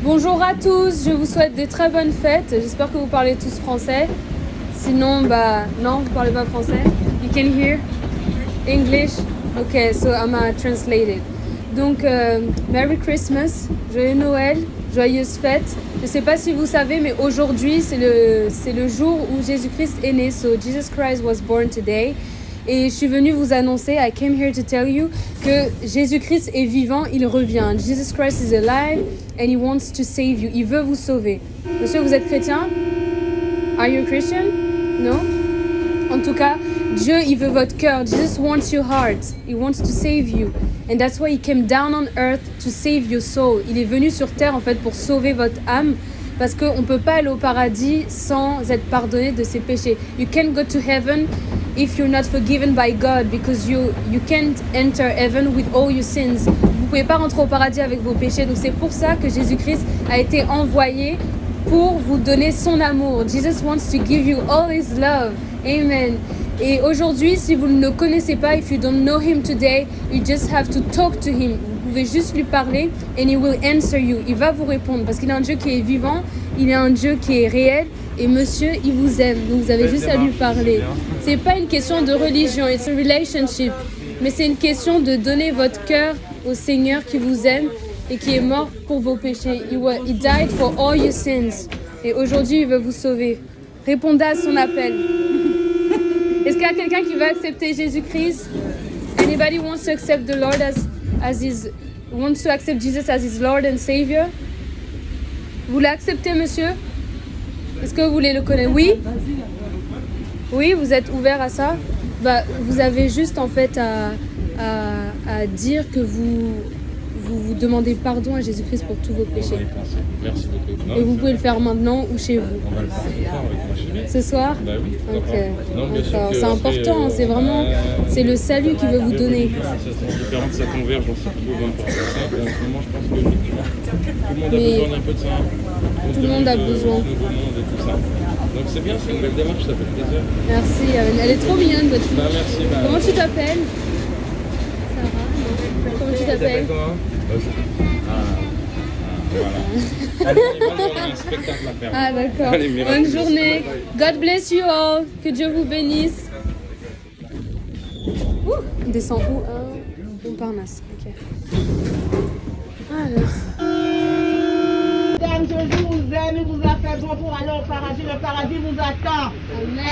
Bonjour à tous, je vous souhaite de très bonnes fêtes. J'espère que vous parlez tous français. Sinon, non, vous parlez pas français. You can hear English? Okay, so I'm translate it. Donc, Merry Christmas, joyeux Noël, joyeuses fêtes. Je ne sais pas si vous savez, mais aujourd'hui, c'est le jour où Jésus-Christ est né. So, Jesus Christ was born today. Et je suis venue vous annoncer, I came here to tell you, que Jésus-Christ est vivant, il revient. Jesus Christ is alive and he wants to save you. Il veut vous sauver. Monsieur, vous êtes chrétien? Are you a Christian? No? En tout cas, Dieu, il veut votre cœur. Jesus wants your heart. He wants to save you. And that's why he came down on earth to save your soul. Il est venu sur terre, en fait, pour sauver votre âme. Parce qu'on ne peut pas aller au paradis sans être pardonné de ses péchés. You can't go to heaven if you're not forgiven by God, because you can't enter heaven with all your sins. Vous pouvez pas rentrer au paradis avec vos péchés. Donc c'est pour ça que Jésus-Christ a été envoyé pour vous donner son amour. Jesus wants to give you all his love. Amen. Et aujourd'hui, si vous ne le connaissez pas, if you don't know him today, you just have to talk to him. Vous pouvez juste lui parler and he will answer you. Il va vous répondre parce qu'il est un Dieu qui est vivant, il est un Dieu qui est réel et monsieur, il vous aime. Donc vous avez juste à lui parler. C'est pas une question de religion, it's a relationship. Mais c'est une question de donner votre cœur au Seigneur qui vous aime et qui est mort pour vos péchés. He died for all your sins. Et aujourd'hui, il veut vous sauver. Répondez à son appel. Est-ce qu'il y a quelqu'un qui veut accepter Jésus-Christ? Anybody wants to accept the Lord wants to accept Jesus as his Lord and Savior? Vous l'acceptez, monsieur? Est-ce que vous voulez le connaître? Oui? Oui, vous êtes ouvert à ça? Vous avez juste en fait à dire que vous demandez pardon à Jésus-Christ pour tous vos péchés. Merci beaucoup. Et vous pouvez le faire maintenant ou chez vous. On va le faire ce soir avec ma chérie. Ce soir? Bah oui. Ok. Non, bien sûr D'accord. que C'est important, c'est vraiment, c'est le salut qu'il veut vous donner. C'est différent, ça converge, on s'y trouve un peu simple. En ce moment, je pense que tout le monde a besoin d'un peu de ça. Tout le monde a besoin. Le nouveau monde et tout ça. Donc c'est bien, c'est une belle démarche, ça fait plaisir. Merci, elle est trop mignonne votre fille. Merci. Comment tu t'appelles? Sarah? Non. Comment tu t'appelles? Voilà. Allez, on a un spectacle à faire. Ah d'accord. Allez, Bonne journée. God bless you all. Que Dieu vous bénisse. On descend où? Montparnasse. Ok. Alors. Mesdames, Jésus vous aime, il vous a fait bon pour aller au paradis. Le paradis vous attend.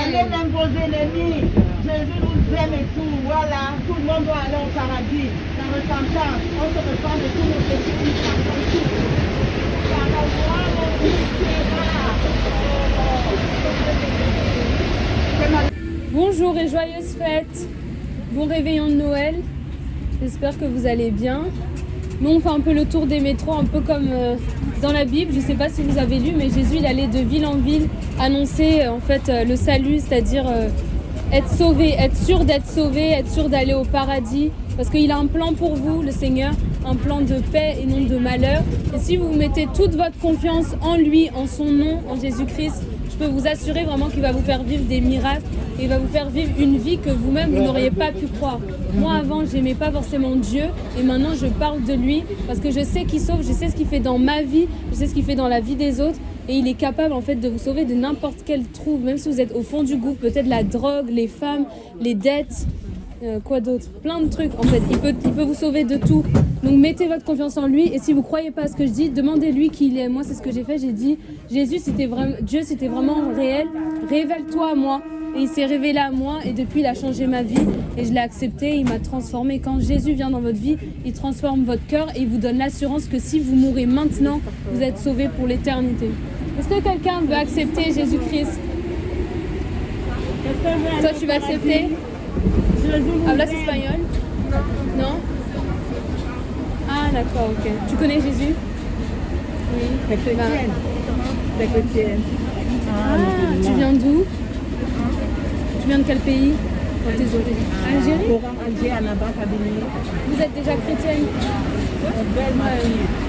Aimez même vos ennemis. Jésus vous aime et tout. Voilà, tout le monde doit aller au paradis. Dans repentance, on se repent de tous nos péchés. Nous pardonnons tout. Par la voix, mon Dieu, qui est là. Bonjour et joyeuses fêtes. Bon réveillon de Noël. J'espère que vous allez bien. Nous, on fait un peu le tour des métros, un peu comme dans la Bible. Je ne sais pas si vous avez lu, mais Jésus, il allait de ville en ville annoncer en fait le salut, c'est-à-dire être sauvé, être sûr d'être sauvé, être sûr d'aller au paradis. Parce qu'il a un plan pour vous, le Seigneur, un plan de paix et non de malheur. Et si vous mettez toute votre confiance en lui, en son nom, en Jésus-Christ, je peux vous assurer vraiment qu'il va vous faire vivre des miracles et il va vous faire vivre une vie que vous-même, vous n'auriez pas pu croire. Moi, avant, je n'aimais pas forcément Dieu et maintenant, je parle de lui parce que je sais qu'il sauve, je sais ce qu'il fait dans ma vie, je sais ce qu'il fait dans la vie des autres et il est capable en fait de vous sauver de n'importe quel trou, même si vous êtes au fond du gouffre, peut-être la drogue, les femmes, les dettes. Quoi d'autre? Plein de trucs en fait, il peut vous sauver de tout. Donc mettez votre confiance en lui et si vous croyez pas à ce que je dis, demandez-lui qui il est. Moi c'est ce que j'ai fait, j'ai dit Jésus c'était vraiment, Dieu c'était vraiment réel, révèle-toi à moi. Et il s'est révélé à moi et depuis il a changé ma vie et je l'ai accepté, il m'a transformé. Quand Jésus vient dans votre vie, il transforme votre cœur et il vous donne l'assurance que si vous mourrez maintenant, vous êtes sauvé pour l'éternité. Est-ce que quelqu'un veut accepter Jésus-Christ? Toi tu vas accepter? Hablas espagnol? Non? Ah d'accord, ok. Tu connais Jésus? Oui. T'es chrétienne. T'es chrétienne. Ah, tu viens d'où? Tu viens de quel pays? Dans tes origines? Algérie? Algérie, Annaba, Kabini. Vous êtes déjà chrétienne?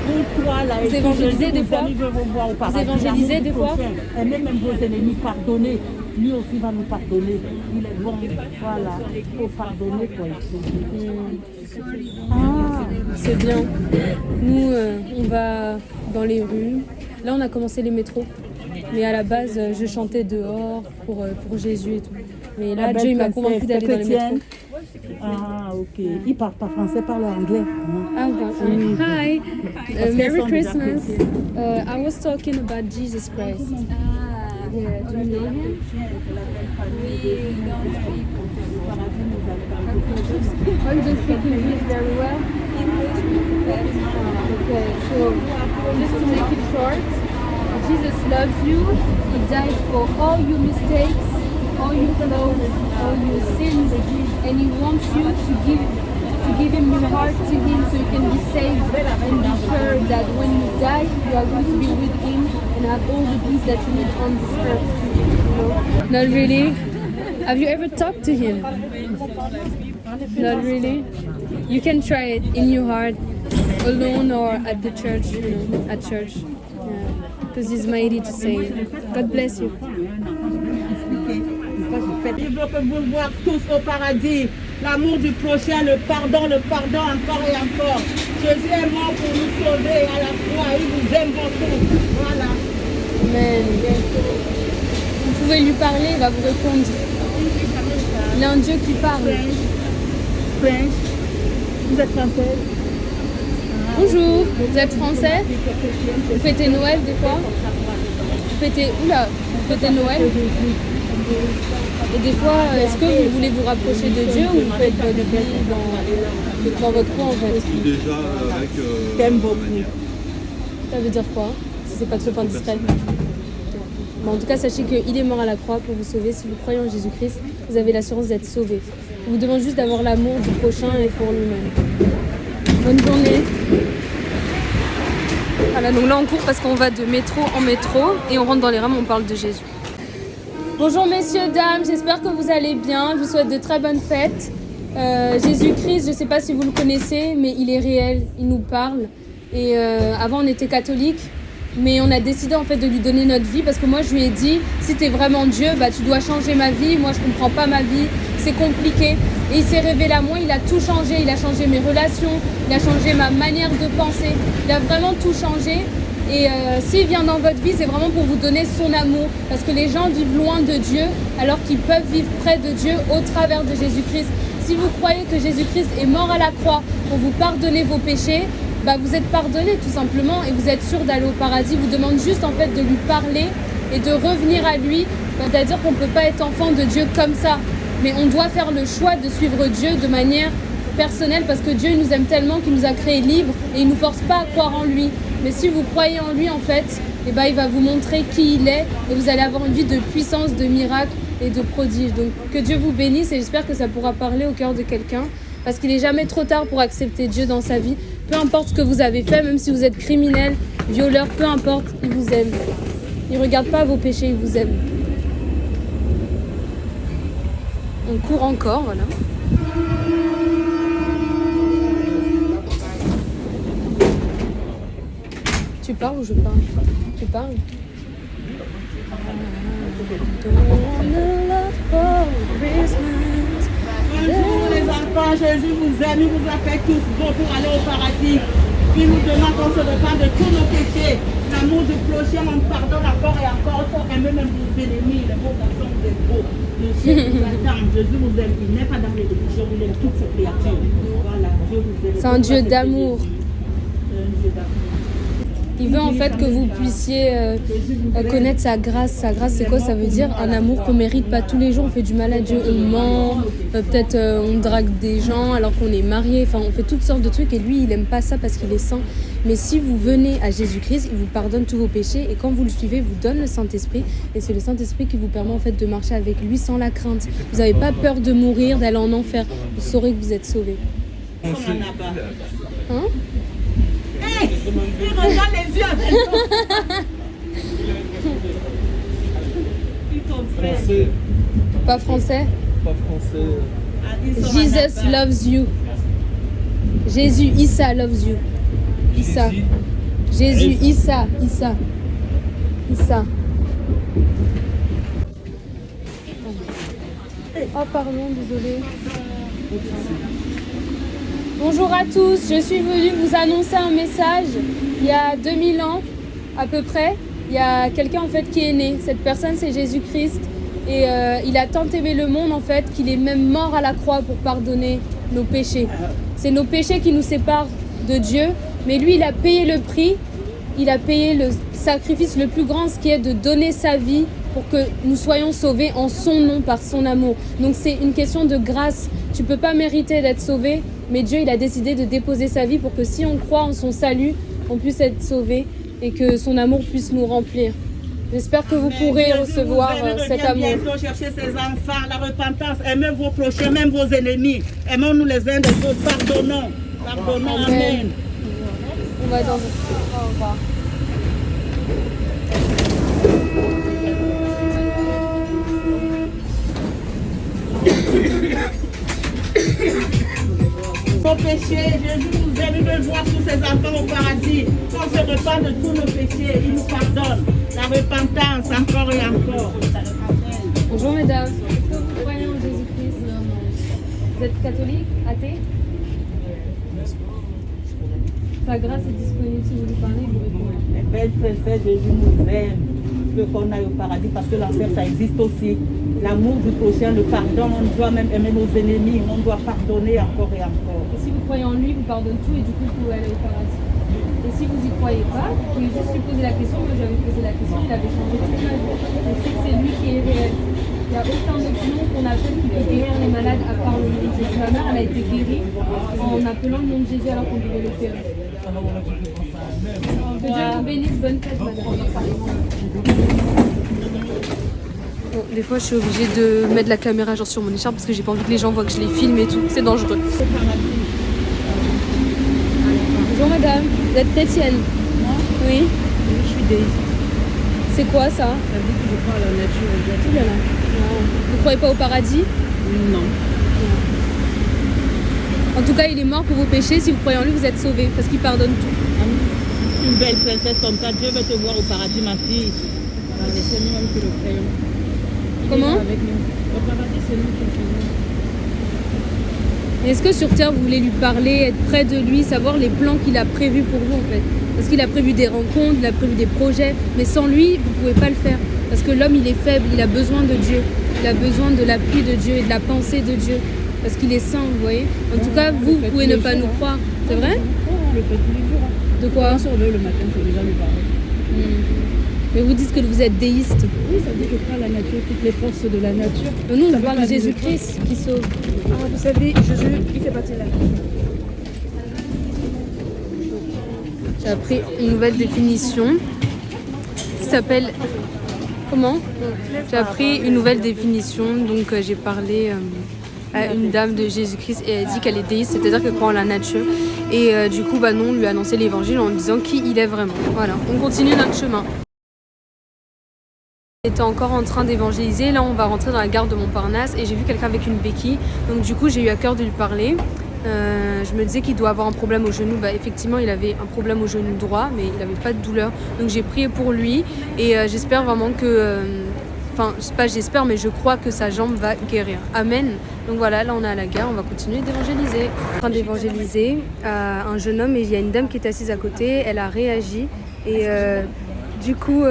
Pour toi, là, vous évangélisez des fois? Vous évangélisez des fois? Et même vos ennemis, pardonnez. Lui aussi va nous pardonner. Il est bon. Voilà. Il faut pardonner quoi. Ah, c'est bien. Nous, on va dans les rues. Là, on a commencé les métros. Mais à la base, je chantais dehors pour Jésus et tout. Mais là, Dieu il m'a convaincu d'aller dans les métros. Ah, ok. Ils parlent pas français, ils parlent anglais. Ah, hi. Merry Christmas. I was talking about Jesus Christ. Yeah, do you know him? Oh, you don't speak English very well? Okay, so just to make it short, Jesus loves you. He died for all your mistakes, all your flaws, all your sins, and He wants you to give Him your heart to Him so you can be saved and be sure that when you die, you are going to be with Him and have all the peace that you need on this earth. You know? Not really. Have you ever talked to Him? Not really. You can try it in your heart, alone or at the church. You know, at church. Because He's mighty to save. God bless you. Il veut que vous le voyez tous au paradis. L'amour du prochain, le pardon encore et encore. Jésus est mort pour nous sauver à la croix. Il vous aime beaucoup. Voilà. Amen. Vous pouvez lui parler, il va vous répondre. Il est un Dieu qui parle. French. Vous êtes française? Bonjour, vous êtes français? Vous fêtez Noël des fois? Vous fêtez Noël? Et des fois, est-ce que vous voulez vous rapprocher de Dieu ou vous faites votre vie dans votre coin en fait? Déjà avec T'aimes beaucoup. Ça veut dire quoi? Si c'est pas trop indiscret. Bon, en tout cas, sachez qu'il est mort à la croix pour vous sauver. Si vous croyez en Jésus-Christ, vous avez l'assurance d'être sauvé. Il vous demande juste d'avoir l'amour du prochain et pour lui-même. Bonne journée. Voilà, donc là on court parce qu'on va de métro en métro et on rentre dans les rames, on parle de Jésus. Bonjour messieurs, dames, j'espère que vous allez bien. Je vous souhaite de très bonnes fêtes. Jésus-Christ, je ne sais pas si vous le connaissez, mais il est réel, il nous parle. Et avant on était catholiques, mais on a décidé en fait de lui donner notre vie parce que moi je lui ai dit, si tu es vraiment Dieu, bah, tu dois changer ma vie. Moi je ne comprends pas ma vie, c'est compliqué. Et il s'est révélé à moi, il a tout changé. Il a changé mes relations, il a changé ma manière de penser. Il a vraiment tout changé. Et s'il vient dans votre vie, c'est vraiment pour vous donner son amour. Parce que les gens vivent loin de Dieu alors qu'ils peuvent vivre près de Dieu au travers de Jésus-Christ. Si vous croyez que Jésus-Christ est mort à la croix pour vous pardonner vos péchés, bah vous êtes pardonné tout simplement et vous êtes sûr d'aller au paradis. Il vous demande juste en fait de lui parler et de revenir à lui. C'est-à-dire qu'on ne peut pas être enfant de Dieu comme ça. Mais on doit faire le choix de suivre Dieu de manière personnelle parce que Dieu nous aime tellement qu'il nous a créés libres et il ne nous force pas à croire en lui. Mais si vous croyez en lui en fait, eh ben, il va vous montrer qui il est et vous allez avoir une vie de puissance, de miracle et de prodige. Donc que Dieu vous bénisse et j'espère que ça pourra parler au cœur de quelqu'un parce qu'il n'est jamais trop tard pour accepter Dieu dans sa vie. Peu importe ce que vous avez fait, même si vous êtes criminel, violeur, peu importe, il vous aime. Il ne regarde pas vos péchés, il vous aime. On court encore, voilà. Tu parles ou je parle? Tu parles? Bonjour les enfants, Jésus vous aime, il vous a fait tous bon pour aller au paradis. Il nous demande qu'on se repente de tous nos péchés. L'amour du prochain, on pardonne encore et encore. Il faut aimer même vos ennemis. Les beaux garçons, vous êtes beaux. Le ciel vous attend. Jésus vous aime. Il n'est pas dans les religions, il aime toutes ses créatures. Voilà, Dieu vous aime. C'est un Dieu d'amour. Il veut en fait que vous puissiez connaître sa grâce. Sa grâce, c'est quoi? Ça veut dire un amour qu'on ne mérite pas tous les jours. On fait du mal à Dieu, on ment, peut-être on drague des gens alors qu'on est marié. Enfin, on fait toutes sortes de trucs et lui, il n'aime pas ça parce qu'il est saint. Mais si vous venez à Jésus-Christ, il vous pardonne tous vos péchés et quand vous le suivez, il vous donne le Saint-Esprit. Et c'est le Saint-Esprit qui vous permet en fait de marcher avec lui sans la crainte. Vous n'avez pas peur de mourir, d'aller en enfer. Vous saurez que vous êtes sauvés. Hein? Il regarde les yeux avec Français. Pas français? Pas français. Jesus loves you. Jésus, Issa loves you. Issa. Jésus, Issa. Oh pardon, désolé. Bonjour à tous, je suis venue vous annoncer un message. Il y a 2000 ans à peu près, il y a quelqu'un en fait qui est né. Cette personne c'est Jésus-Christ et il a tant aimé le monde en fait qu'il est même mort à la croix pour pardonner nos péchés. C'est nos péchés qui nous séparent de Dieu, mais lui il a payé le prix, il a payé le sacrifice le plus grand, ce qui est de donner sa vie pour que nous soyons sauvés en son nom, par son amour. Donc c'est une question de grâce. Tu ne peux pas mériter d'être sauvé, mais Dieu il a décidé de déposer sa vie pour que si on croit en son salut, on puisse être sauvé et que son amour puisse nous remplir. J'espère que vous pourrez recevoir cet amour. Bientôt chercher ses enfants, la repentance. Aimez vos prochains, même vos ennemis. Aimons-nous les uns des autres. Pardonnons. Pardonnons. Amen. On va dans... Au revoir. Nos péchés, Jésus nous aime, il veut voir tous ses enfants au paradis. Qu'on se repent de tous nos péchés, il nous pardonne. La repentance, encore et encore. Bonjour mesdames, est-ce que vous croyez en Jésus-Christ? Vous êtes catholique, athée? Sa grâce est disponible si vous lui parlez, vous répondez. Belle princesse, Jésus nous aime. Il veut qu'on aille au paradis parce que l'enfer, ça existe aussi. L'amour du prochain, le pardon, on doit même aimer nos ennemis, on doit pardonner encore et encore. Et si vous croyez en lui, vous pardonnez tout et du coup vous pouvez aller au paradis. Et si vous n'y croyez pas, vous pouvez juste lui poser la question. Moi j'avais posé la question, il avait changé toute ma vie. On sait que c'est lui qui est réel. Il n'y a aucun autre nom qu'on appelle qui peut guérir les malades à part le nom de Jésus. Ma mère elle a été guérie en appelant le nom de Jésus alors qu'on devait le faire. Que Dieu vous bénisse, bonne fête madame. Bon, des fois je suis obligée de mettre la caméra genre sur mon écharpe parce que j'ai pas envie que les gens voient que je les filme et tout, c'est dangereux. Bonjour madame, vous êtes chrétienne? Moi? Oui. Je suis déiste. C'est quoi ça? Ça veut dire que je crois à la nature Ouh aujourd'hui. là là. Vous croyez pas au paradis? Non. En tout cas il est mort pour vos péchés, si vous croyez en lui vous êtes sauvés parce qu'il pardonne tout. Une belle princesse comme ça, Dieu veut te voir au paradis, ma fille. C'est nous-mêmes qui le créons. Comment? Avec nous. Au paradis, c'est nous qui le faisons. Est-ce que sur terre vous voulez lui parler, être près de lui, savoir les plans qu'il a prévus pour vous en fait? Parce qu'il a prévu des rencontres, il a prévu des projets, mais sans lui vous pouvez pas le faire. Parce que l'homme il est faible, il a besoin de Dieu, il a besoin de l'appui de Dieu et de la pensée de Dieu. Parce qu'il est saint, vous voyez. En tout cas, vous pouvez ne pas nous croire. C'est vrai? On le fait tous les jours. De quoi? Quand on veut le matin, il faut déjà lui parler. Mais vous dites que vous êtes déiste. Oui, ça veut dire que je crois à la nature, toutes les forces de la nature. Mais nous, on Ça parle veut de pas dire Jésus-Christ qui sauve. Ah, vous savez, Jésus, il fait partie de la nature. J'ai appris une nouvelle définition qui s'appelle... Comment? J'ai appris une nouvelle définition, donc j'ai parlé à une dame de Jésus-Christ et elle dit qu'elle est déiste, c'est-à-dire qu'elle croit en la nature. Et du coup, bah non, on lui a annoncé l'évangile en disant qui il est vraiment. Voilà, on continue notre chemin. J'étais encore en train d'évangéliser, là on va rentrer dans la gare de Montparnasse et j'ai vu quelqu'un avec une béquille, donc du coup j'ai eu à cœur de lui parler. Je me disais qu'il doit avoir un problème au genou. Bah, effectivement, il avait un problème au genou droit, mais il n'avait pas de douleur. Donc j'ai prié pour lui et j'espère vraiment que... Enfin, j'espère, mais je crois que sa jambe va guérir. Amen. Donc voilà, là on est à la gare, on va continuer d'évangéliser. En train d'évangéliser un jeune homme et il y a une dame qui est assise à côté. Elle a réagi et... du coup,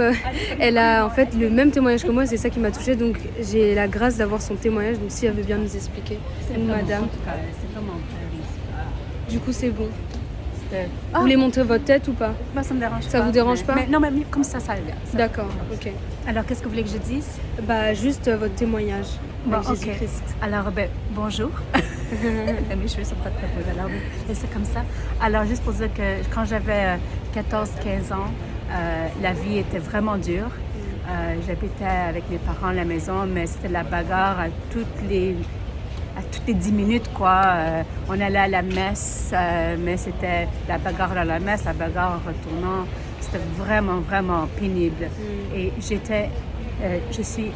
elle a en fait le même témoignage que moi, c'est ça qui m'a touchée. Donc j'ai la grâce d'avoir son témoignage. Donc si elle veut bien nous expliquer, madame. C'est vraiment Du coup, c'est bon. très... Vous voulez montrer votre tête ou pas? Bah, ça me dérange pas. Ça vous dérange pas? Mais, non, mais comme ça va. D'accord, ok. Alors, qu'est-ce que vous voulez que je dise? Bah, juste votre témoignage Bon, avec ok. Jésus-Christ. Alors, ben, bonjour. Mes cheveux sont pas très beaux, alors c'est comme ça. Alors, juste pour dire que quand j'avais 14-15 ans, la vie était vraiment dure. J'habitais avec mes parents à la maison, mais c'était la bagarre à toutes les 10 minutes, quoi. On allait à la messe, mais c'était la bagarre à la messe, la bagarre en retournant. C'était vraiment, vraiment pénible. Et je suis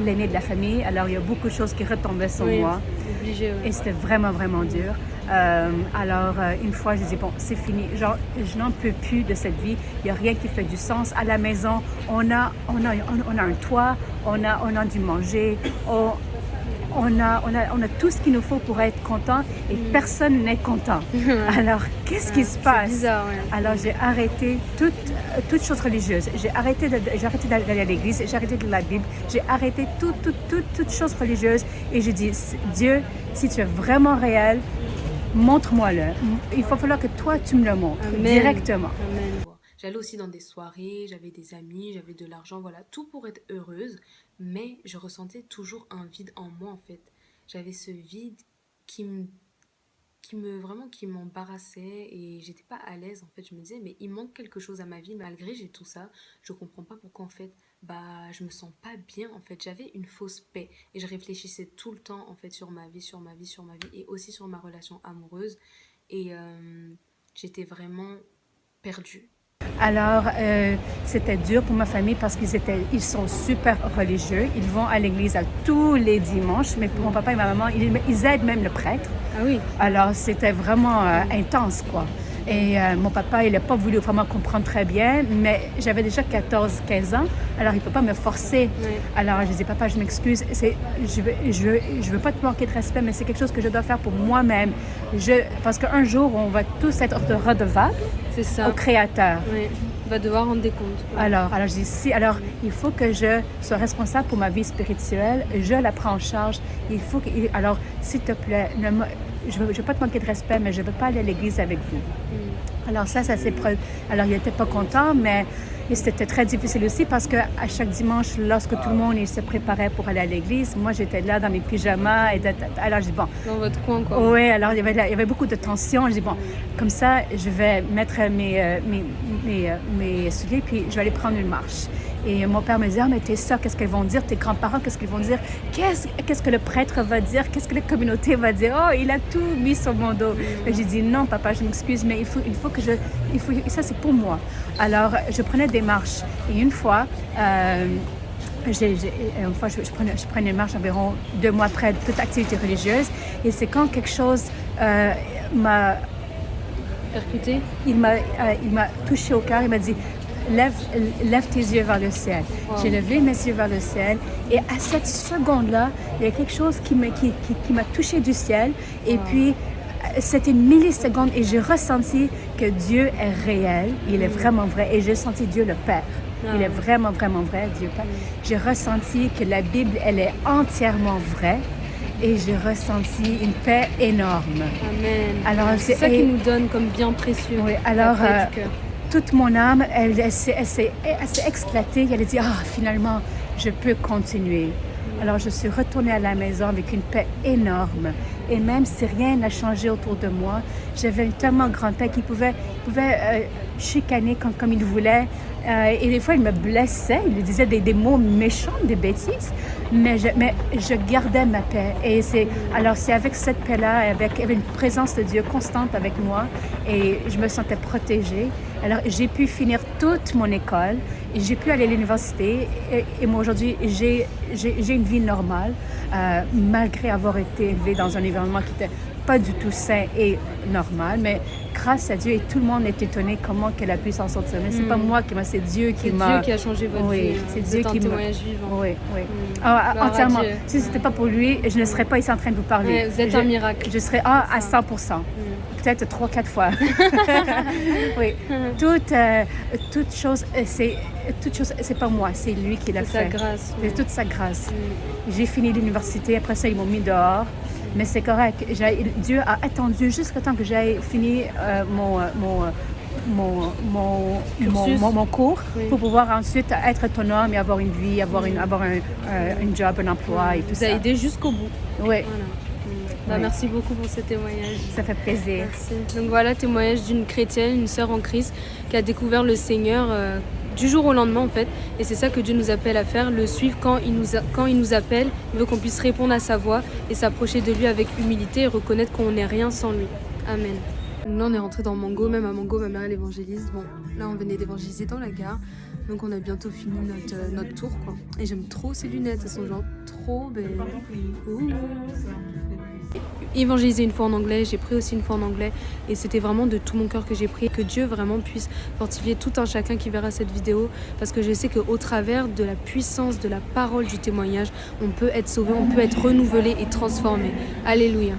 l'aînée de la famille, alors il y a beaucoup de choses qui retombaient sur moi. Obligé, oui. Et c'était vraiment, vraiment dur. Alors, une fois, je dis, bon, c'est fini. Genre, je n'en peux plus de cette vie. Il n'y a rien qui fait du sens. À la maison, on a un toit, on a du manger. on a tout ce qu'il nous faut pour être content et personne n'est content. Alors, qu'est-ce qui se passe? C'est bizarre, ouais. Alors, j'ai arrêté toute chose religieuse. J'ai arrêté d'aller à l'église, j'ai arrêté de lire la Bible, j'ai arrêté toute chose religieuse et j'ai dit, Dieu, si tu es vraiment réel, montre-moi-le. Il va falloir que toi, tu me le montres directement. Amen. J'allais aussi dans des soirées, j'avais des amis, j'avais de l'argent, voilà, tout pour être heureuse, mais je ressentais toujours un vide en moi en fait. J'avais ce vide qui m'embarrassait et j'étais pas à l'aise en fait. Je me disais mais il manque quelque chose à ma vie malgré j'ai tout ça. Je comprends pas pourquoi en fait je me sens pas bien en fait. J'avais une fausse paix et je réfléchissais tout le temps en fait sur ma vie et aussi sur ma relation amoureuse et j'étais vraiment perdue. Alors, c'était dur pour ma famille parce ils sont super religieux. Ils vont à l'église tous les dimanches, mais pour mon papa et ma maman, ils aident même le prêtre. Ah oui. Alors, c'était vraiment intense, quoi. Et mon papa, il n'a pas voulu vraiment comprendre très bien, mais j'avais déjà 14-15 ans, alors il ne peut pas me forcer. Oui. Alors, je dis, papa, je m'excuse, je veux pas te manquer de respect, mais c'est quelque chose que je dois faire pour moi-même. Parce qu'un jour, on va tous être redevables au Créateur. Oui. On va devoir rendre des comptes. Quoi. Alors je dis, il faut que je sois responsable pour ma vie spirituelle, je la prends en charge. Alors, s'il te plaît, je ne veux pas te manquer de respect, mais je ne veux pas aller à l'église avec vous. Alors ça s'est produit. Alors, il n'était pas content, mais c'était très difficile aussi parce qu'à chaque dimanche, lorsque tout le monde il se préparait pour aller à l'église, moi, j'étais là dans mes pyjamas. Alors, je dis, bon... Dans votre coin, quoi. Oui, alors il y avait beaucoup de tension. Je dis, bon, comme ça, je vais mettre mes souliers, puis je vais aller prendre une marche. Et mon père me dit, mais tes soeurs, qu'est-ce qu'elles vont dire? Tes grands-parents, qu'est-ce qu'ils vont dire? Qu'est-ce que le prêtre va dire? Qu'est-ce que la communauté va dire? Oh, il a tout mis sur mon dos. Et j'ai dit, non, papa, je m'excuse, mais il faut que ça, c'est pour moi. Alors, je prenais des marches. Et une fois, je prenais une marche environ 2 mois après toute activité religieuse. Et c'est quand quelque chose m'a... Percuté? Il m'a touché au cœur. Il m'a dit, lève tes yeux vers le ciel. Wow. J'ai levé mes yeux vers le ciel et à cette seconde-là, il y a quelque chose qui m'a touché du ciel et puis c'était une milliseconde et j'ai ressenti que Dieu est réel, il est vraiment vrai et j'ai senti Dieu le Père. Il est vraiment, vraiment vrai, Dieu Père. J'ai ressenti que la Bible, elle est entièrement vraie. Et j'ai ressenti une paix énorme. Amen. Alors, c'est ça qui nous donne comme bien précieux. Oui, alors toute mon âme, elle s'est éclatée. Elle a dit, finalement, je peux continuer. Alors, je suis retournée à la maison avec une paix énorme. Et même si rien n'a changé autour de moi, j'avais une tellement grande paix qu'il pouvait chicaner comme il voulait. Et des fois, il me blessait. Il disait des mots méchants, des bêtises. Mais je gardais ma paix. Et c'est avec cette paix-là, avec une présence de Dieu constante avec moi, et je me sentais protégée. Alors, j'ai pu finir toute mon école, et j'ai pu aller à l'université, et moi, aujourd'hui, j'ai une vie normale, malgré avoir été élevée dans un environnement qui n'était pas du tout sain et normal, mais grâce à Dieu, et tout le monde est étonné comment qu'elle a pu s'en sortir. Mais c'est pas moi c'est Dieu qui m'a... C'est Dieu qui a changé votre vie. C'est Dieu qui m'a... témoignage vivant. Oui. Entièrement. Si ce n'était pas pour lui, je ne serais pas ici en train de vous parler. Ouais, vous êtes un miracle. Je serais à 100%. Peut-être 3-4 fois. Oui. Toute chose, c'est pas moi, c'est lui qui l'a fait. C'est sa grâce. C'est toute sa grâce. J'ai fini l'université, après ça, ils m'ont mis dehors. Mais c'est correct. Dieu a attendu jusqu'à temps que j'aie fini mon cours pour pouvoir ensuite être autonome et avoir une vie, avoir un job, un emploi et tout ça. Vous a aidé jusqu'au bout. Oui. Voilà. Merci beaucoup pour ce témoignage. Ça fait plaisir. Merci. Donc voilà, témoignage d'une chrétienne, une sœur en Christ qui a découvert le Seigneur du jour au lendemain en fait. Et c'est ça que Dieu nous appelle à faire, le suivre quand il nous appelle. Il veut qu'on puisse répondre à sa voix et s'approcher de lui avec humilité et reconnaître qu'on n'est rien sans lui. Amen. Donc là on est rentré dans Mango, même à Mango ma mère elle évangélise. Bon, là on venait d'évangéliser dans la gare. Donc on a bientôt fini notre tour quoi. Et j'aime trop ces lunettes, elles sont genre trop belles. Ouh. évangélisé une fois en anglais, j'ai prié aussi une fois en anglais et c'était vraiment de tout mon cœur que j'ai prié, que Dieu vraiment puisse fortifier tout un chacun qui verra cette vidéo, parce que je sais qu'au travers de la puissance de la parole du témoignage, on peut être sauvé, on peut être renouvelé et transformé. Alléluia.